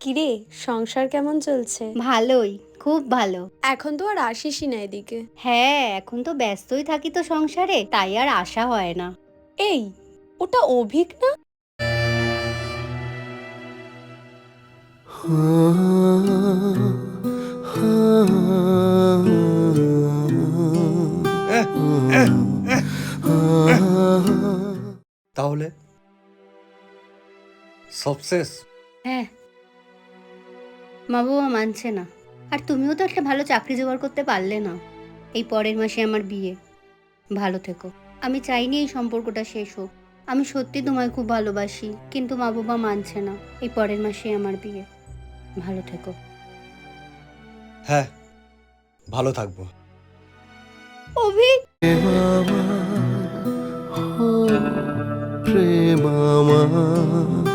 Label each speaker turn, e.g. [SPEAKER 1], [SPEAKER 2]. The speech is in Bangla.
[SPEAKER 1] কিরে, সংসার কেমন চলছে?
[SPEAKER 2] ভালোই, খুব ভালো।
[SPEAKER 1] এখন তো আর আসিসই না এদিকে।
[SPEAKER 2] হ্যাঁ, এখন তো ব্যস্তই থাকি তো সংসারে, তাই আর আসা হয় না।
[SPEAKER 1] এই, ওটা অভিক না?
[SPEAKER 3] তাহলে সব শেষ?
[SPEAKER 2] হ্যাঁ, মা বাবা মানছে না। আর তুমিও তো একটা ভালো চাকরি জোগাড় করতে পারলে না। এই পরের মাসে আমার বিয়ে। ভালো থেকো। আমি চাইনি এই সম্পর্কটা শেষ হোক। আমি সত্যি তোমায় খুব ভালোবাসি, কিন্তু মা বাবা মানছে না। এই পরের মাসে আমার বিয়ে। ভালো থেকো।
[SPEAKER 3] হ্যাঁ, ভালো থাকবো।
[SPEAKER 2] অভিক,
[SPEAKER 4] প্রেম আমার, ও প্রেম আমার।